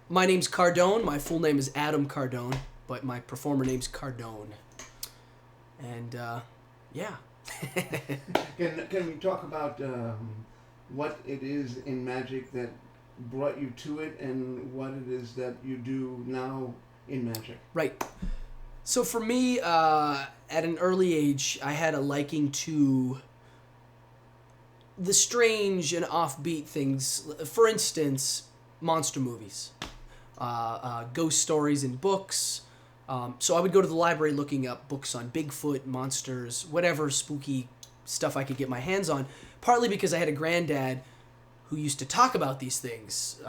My name's Cardone. My full name is Adam Cardone, but my performer name's Cardone. And, yeah. Can we talk about what it is in magic that brought you to it and what it is that you do now in magic? Right. So for me, at an early age, I had a liking to the strange and offbeat things. For instance, monster movies, ghost stories in books. So I would go to the library looking up books on Bigfoot, monsters, whatever spooky stuff I could get my hands on, partly because I had a granddad who used to talk about these things.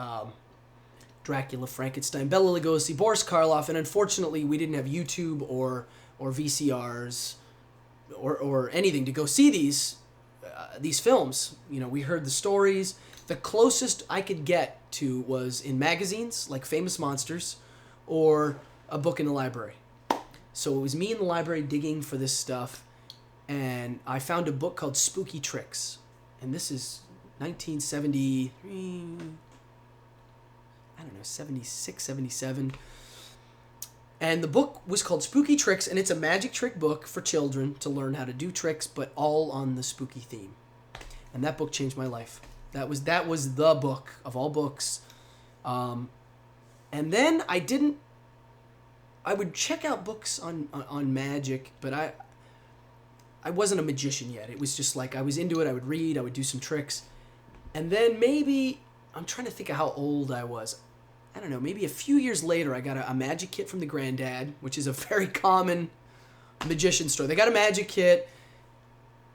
Dracula, Frankenstein, Bela Lugosi, Boris Karloff, and unfortunately we didn't have YouTube or VCRs or anything to go see these films. You know, we heard the stories. The closest I could get to was in magazines like Famous Monsters or a book in the library. So it was me in the library digging for this stuff, and I found a book called Spooky Tricks. And this is 1973, I don't know, 76, 77. And the book was called Spooky Tricks, and it's a magic trick book for children to learn how to do tricks, but all on the spooky theme. And that book changed my life. That was the book of all books. And then I would check out books on magic, but I wasn't a magician yet. It was just like I was into it. I would read. I would do some tricks. And then maybe, I'm trying to think of how old I was. I don't know, maybe a few years later, I got a magic kit from the granddad, which is a very common magician store. They got a magic kit.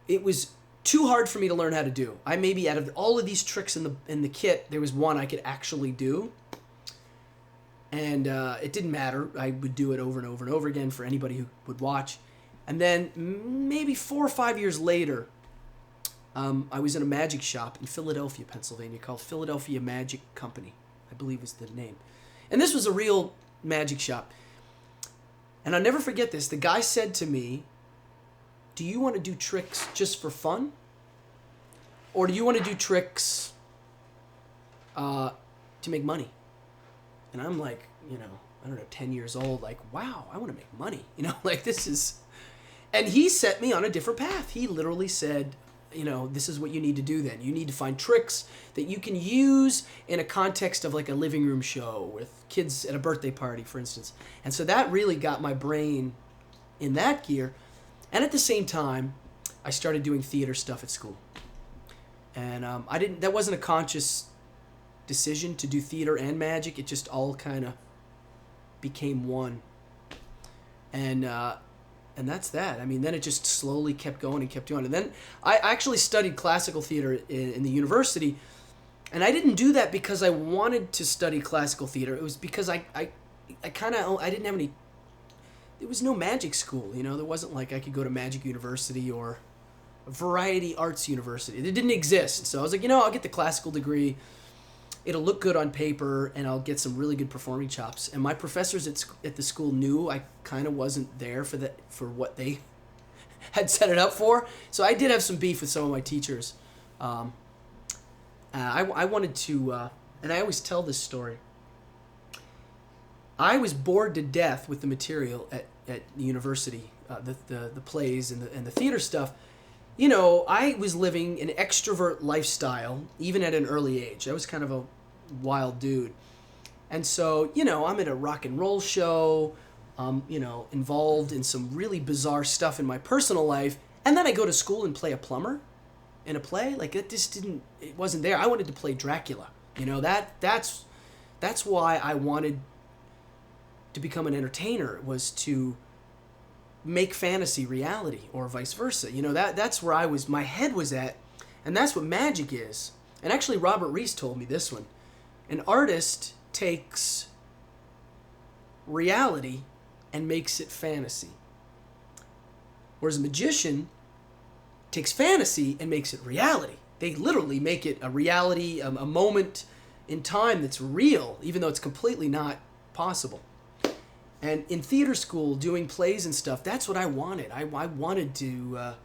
It was too hard for me to learn how to do. I maybe, out of all of these tricks in the kit, there was one I could actually do. And it didn't matter. I would do it over and over and over again for anybody who would watch. And then maybe 4 or 5 years later, I was in a magic shop in Philadelphia, Pennsylvania, called Philadelphia Magic Company, I believe was the name. And this was a real magic shop. And I'll never forget this. The guy said to me, "Do you want to do tricks just for fun? Or do you want to do tricks to make money?" And I'm like, I don't know, 10 years old, like, wow, I want to make money. Like this is... And he set me on a different path. He literally said, this is what you need to do then. You need to find tricks that you can use in a context of like a living room show with kids at a birthday party, for instance. And so that really got my brain in that gear. And at the same time, I started doing theater stuff at school. And that wasn't a conscious decision to do theater and magic. It just all kind of became one. And that's that. I mean, then it just slowly kept going and kept going. And then I actually studied classical theater in the university. And I didn't do that because I wanted to study classical theater. It was because I didn't have any... There was no magic school, There wasn't like I could go to Magic University or a Variety Arts University. It didn't exist. So I was like, I'll get the classical degree. It'll look good on paper, and I'll get some really good performing chops. And my professors at the school knew I kind of wasn't there for what they had set it up for. So I did have some beef with some of my teachers. I wanted to, and I always tell this story. I was bored to death with the material at the university, the plays and the theater stuff. I was living an extrovert lifestyle, even at an early age. I was kind of a wild dude. And so, I'm at a rock and roll show, involved in some really bizarre stuff in my personal life. And then I go to school and play a plumber in a play. Like, it wasn't there. I wanted to play Dracula. That's why I wanted to become an entertainer, was to make fantasy reality, or vice versa. That's where my head was at, and that's what magic is. And actually, Robert Reese told me this one. An artist takes reality and makes it fantasy, whereas a magician takes fantasy and makes it reality. They literally make it a reality, a moment in time that's real, even though it's completely not possible. And in theater school, doing plays and stuff, that's what I wanted. I wanted to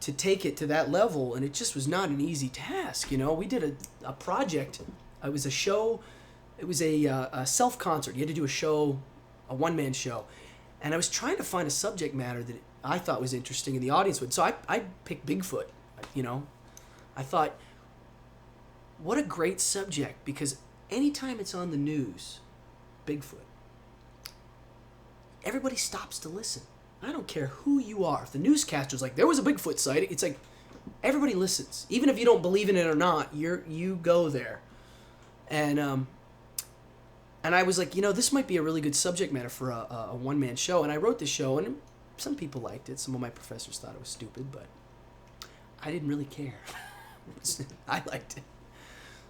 take it to that level, and it just was not an easy task. We did a project. It was a show It was a self-concert. You had to do a show, a one-man show. And I was trying to find a subject matter that I thought was interesting and the audience would. So I picked Bigfoot, you know. I thought, what a great subject, because anytime it's on the news, Bigfoot, everybody stops to listen. I don't care who you are. If the newscaster's like, there was a Bigfoot sighting, it's like, everybody listens. Even if you don't believe in it or not, you go there. And I was like, you know, this might be a really good subject matter for a one-man show. And I wrote the show, and some people liked it. Some of my professors thought it was stupid, but I didn't really care. I liked it.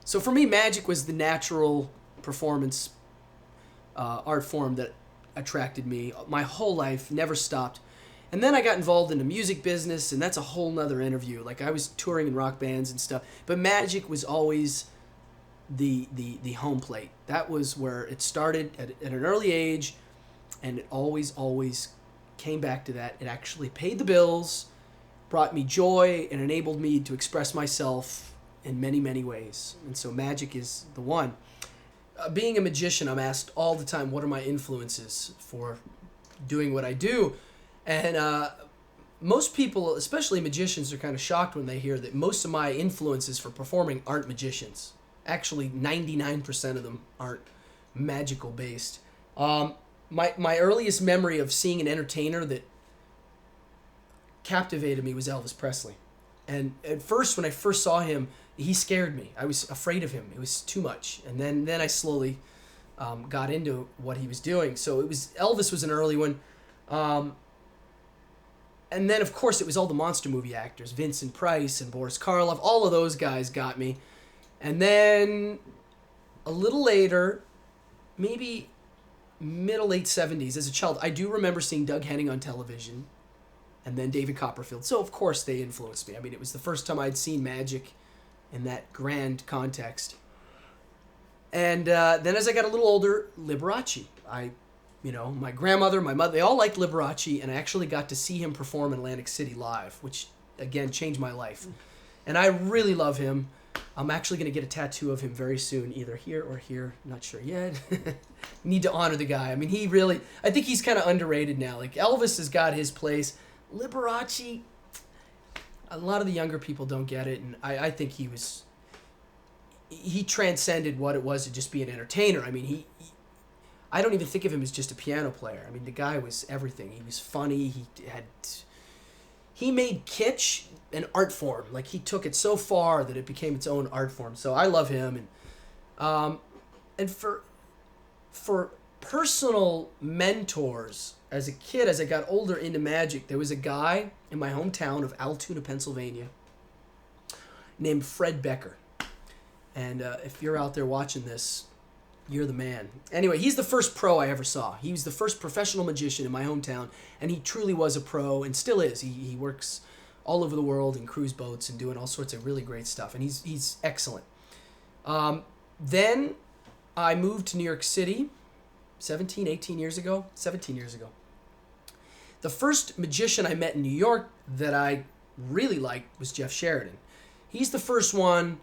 So for me, magic was the natural performance art form that attracted me. My whole life, never stopped. And then I got involved in the music business, and that's a whole nother interview. Like, I was touring in rock bands and stuff. But magic was always the home plate. That was where it started at an early age, and it always came back to that. It actually paid the bills, brought me joy, and enabled me to express myself in many, many ways. And so magic is the one. Being a magician, I'm asked all the time, what are my influences for doing what I do? And most people, especially magicians, are kind of shocked when they hear that most of my influences for performing aren't magicians. Actually, 99% of them aren't magical based. My earliest memory of seeing an entertainer that captivated me was Elvis Presley. And at first, when I first saw him, he scared me. I was afraid of him. It was too much. And then I slowly got into what he was doing. So Elvis was an early one. And then, of course, it was all the monster movie actors. Vincent Price and Boris Karloff. All of those guys got me. And then a little later, maybe late 70s, as a child, I do remember seeing Doug Henning on television and then David Copperfield. So, of course, they influenced me. I mean, it was the first time I'd seen magic in that grand context. And then as I got a little older, Liberace. My grandmother, my mother, they all liked Liberace, and I actually got to see him perform in Atlantic City live, which, again, changed my life. And I really love him. I'm actually going to get a tattoo of him very soon, either here or here. Not sure yet. Need to honor the guy. I mean, I think he's kind of underrated now. Like, Elvis has got his place. Liberace, a lot of the younger people don't get it, and I think he transcended what it was to just be an entertainer. I mean, I don't even think of him as just a piano player. I mean, the guy was everything. He was funny. He made kitsch an art form. Like, he took it so far that it became its own art form. So I love him. And for personal mentors, as a kid, as I got older into magic, there was a guy in my hometown of Altoona, Pennsylvania, named Fred Becker. And if you're out there watching this, you're the man. Anyway, he's the first pro I ever saw. He was the first professional magician in my hometown, and he truly was a pro, and still is. He works all over the world in cruise boats and doing all sorts of really great stuff, and he's excellent. Then I moved to New York City 17 years ago. The first magician I met in New York that I really liked was Jeff Sheridan. He's the first one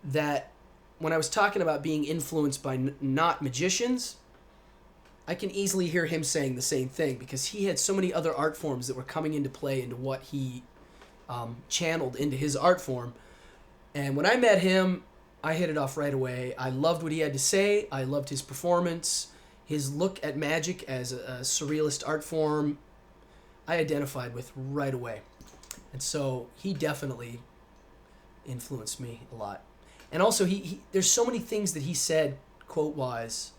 that, when I was talking about being influenced by not magicians, I can easily hear him saying the same thing, because he had so many other art forms that were coming into play into what he channeled into his art form. And when I met him, I hit it off right away. I loved what he had to say. I loved his performance. His look at magic as a surrealist art form, I identified with right away. And so he definitely influenced me a lot. And also, there's so many things that he said, quote-wise,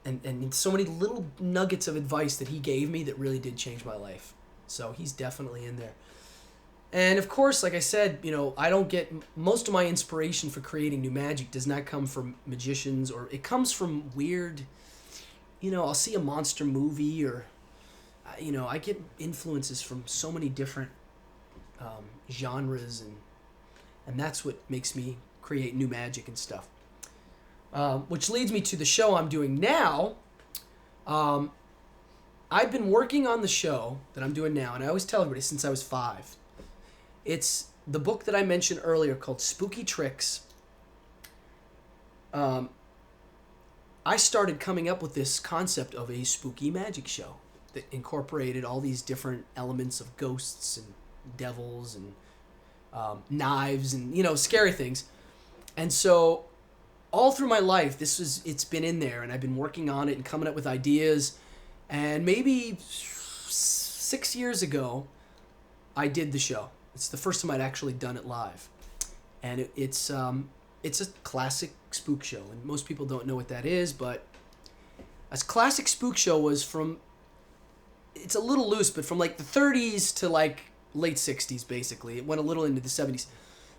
and so many little nuggets of advice that he gave me that really did change my life. So he's definitely in there. And of course, like I said, I don't get, most of my inspiration for creating new magic does not come from magicians, or it comes from weird, I'll see a monster movie, or, I get influences from so many different genres, and that's what makes me create new magic and stuff. Which leads me to the show I'm doing now. I've been working on the show that I'm doing now, and I always tell everybody, since I was 5. It's the book that I mentioned earlier called Spooky Tricks. I started coming up with this concept of a spooky magic show that incorporated all these different elements of ghosts and devils and knives and, scary things. And so all through my life, it's been in there, and I've been working on it and coming up with ideas. And maybe 6 years ago, I did the show. It's the first time I'd actually done it live. And it's a classic spook show, and most people don't know what that is, but a classic spook show was it's a little loose, but from like the 30s to like late 60s, basically. It went a little into the 70s.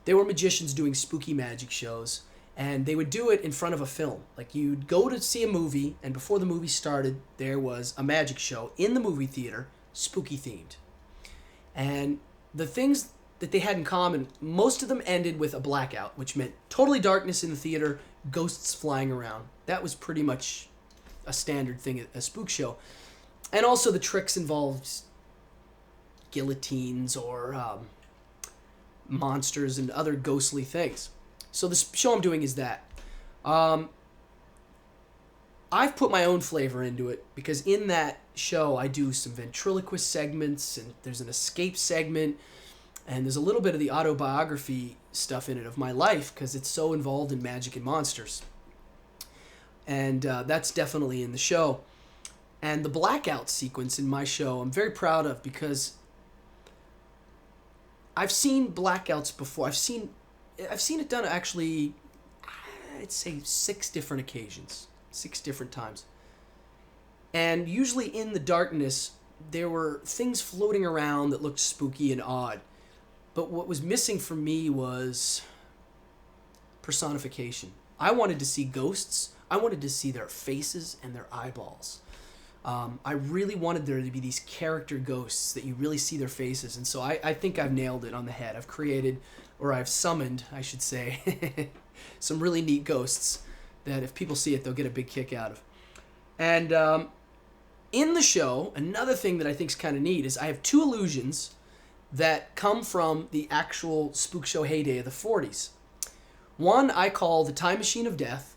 There were magicians doing spooky magic shows, and they would do it in front of a film. Like, you'd go to see a movie, and before the movie started, there was a magic show in the movie theater, spooky themed. And the things that they had in common, most of them ended with a blackout, which meant totally darkness in the theater, ghosts flying around. That was pretty much a standard thing at a spook show. And also the tricks involved guillotines or monsters and other ghostly things. So the show I'm doing is that. I've put my own flavor into it because in that show I do some ventriloquist segments, and there's an escape segment, and there's a little bit of the autobiography stuff in it of my life because it's so involved in magic and monsters. And that's definitely in the show. And the blackout sequence in my show I'm very proud of because I've seen blackouts before. I've seen it done actually, I'd say 6 different occasions, 6 different times. And usually in the darkness, there were things floating around that looked spooky and odd. But what was missing for me was personification. I wanted to see ghosts. I wanted to see their faces and their eyeballs. I really wanted there to be these character ghosts that you really see their faces. And so I think I've nailed it on the head. I've created, or I've summoned, I should say, some really neat ghosts that if people see it, they'll get a big kick out of. And in the show, another thing that I think is kind of neat is I have 2 illusions that come from the actual spook show heyday of the 40s. One I call the Time Machine of Death,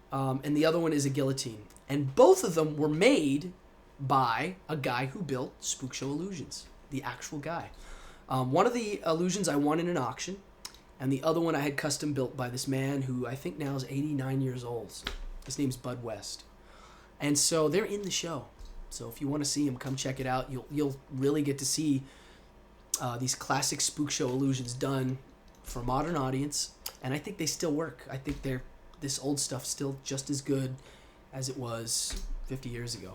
and the other one is a guillotine. And both of them were made by a guy who built spook show illusions, the actual guy. One of the illusions I won in an auction, and the other one I had custom built by this man who I think now is 89 years old. His name's Bud West. And so they're in the show. So if you want to see them, come check it out. You'll really get to see these classic spook show illusions done for a modern audience, and I think they still work. I think this old stuff still just as good as it was 50 years ago,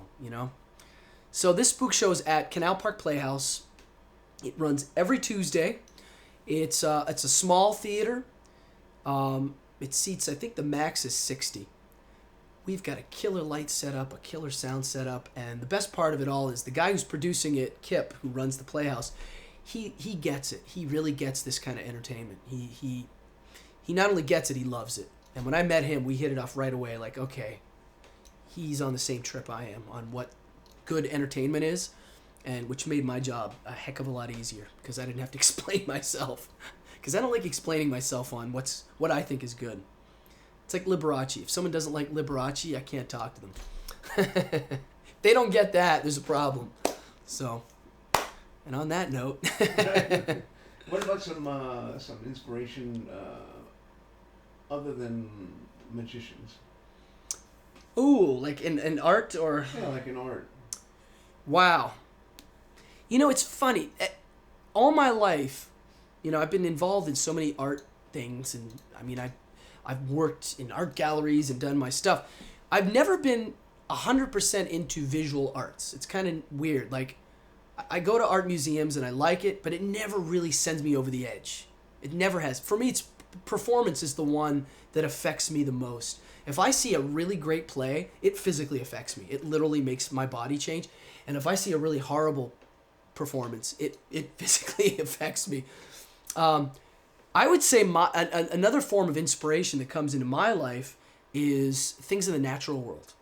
So this spook show is at Canal Park Playhouse. It runs every Tuesday. It's a small theater. It seats, I think the max is 60. We've got a killer light setup, a killer sound setup, and the best part of it all is the guy who's producing it, Kip, who runs the Playhouse, he gets it. He really gets this kind of entertainment. He not only gets it, he loves it. And when I met him, we hit it off right away, like, okay, he's on the same trip I am on what good entertainment is, and which made my job a heck of a lot easier because I didn't have to explain myself. Because I don't like explaining myself on what I think is good. It's like Liberace. If someone doesn't like Liberace, I can't talk to them. If they don't get that, there's a problem. So, and on that note... What about some inspiration other than magicians? Ooh, like in art or... Yeah, like in art. Wow. It's funny. All my life, I've been involved in so many art things, and I've worked in art galleries and done my stuff. I've never been 100% into visual arts. It's kind of weird. Like, I go to art museums and I like it, but it never really sends me over the edge. It never has. For me, performance is the one that affects me the most. If I see a really great play, it physically affects me. It literally makes my body change. And if I see a really horrible performance, it physically affects me. I would say another form of inspiration that comes into my life is things in the natural world.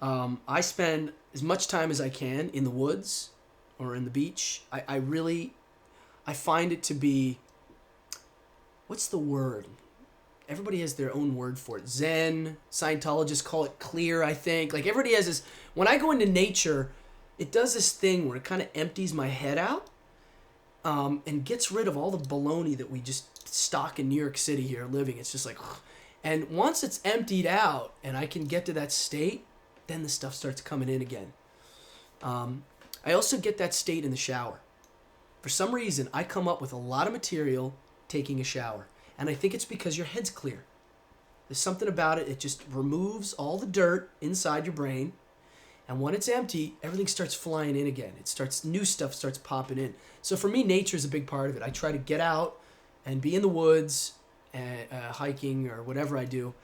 I spend as much time as I can in the woods or in the beach. I find it to be, what's the word? everybody has their own word for it. Zen, Scientologists call it clear, I think. Like, everybody has this. When I go into nature, it does this thing where it kind of empties my head out, and gets rid of all the baloney that we just stock in New York City here living. It's just like, and once it's emptied out and I can get to that state, then the stuff starts coming in again. I also get that state in the shower. For some reason, I come up with a lot of material taking a shower. And I think it's because your head's clear. There's something about it. It just removes all the dirt inside your brain. And when it's empty, everything starts flying in again. New stuff starts popping in. So for me, nature is a big part of it. I try to get out and be in the woods, hiking or whatever I do,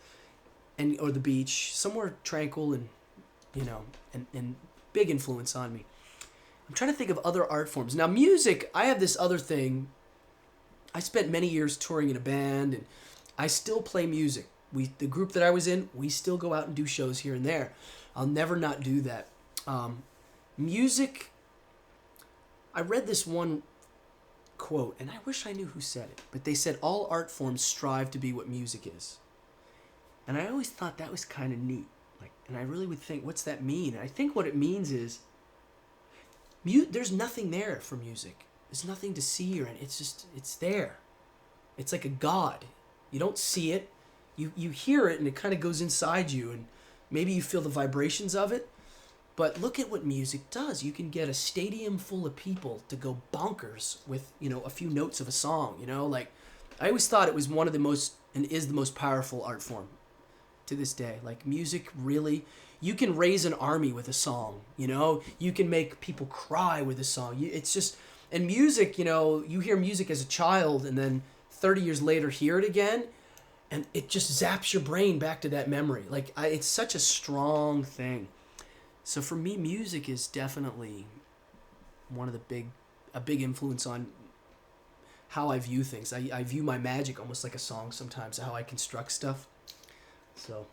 or the beach, somewhere tranquil and, and big influence on me. I'm trying to think of other art forms. Now, music, I have this other thing. I spent many years touring in a band, and I still play music. The group that I was in, we still go out and do shows here and there. I'll never not do that. Music, I read this one quote, and I wish I knew who said it, but they said all art forms strive to be what music is. And I always thought that was kind of neat. And I really would think, what's that mean? And I think what it means is, there's nothing there for music. There's nothing to see or it's there. It's like a god. You don't see it. You hear it and it kind of goes inside you and maybe you feel the vibrations of it. But look at what music does. You can get a stadium full of people to go bonkers with, a few notes of a song, Like, I always thought it was one of the most, and is the most powerful art form to this day. Like, music really, you can raise an army with a song, You can make people cry with a song. It's just, and music, you hear music as a child and then 30 years later hear it again, and it just zaps your brain back to that memory. Like, it's such a strong thing. So for me, music is definitely one of a big influence on how I view things. I view my magic almost like a song sometimes, how I construct stuff. So...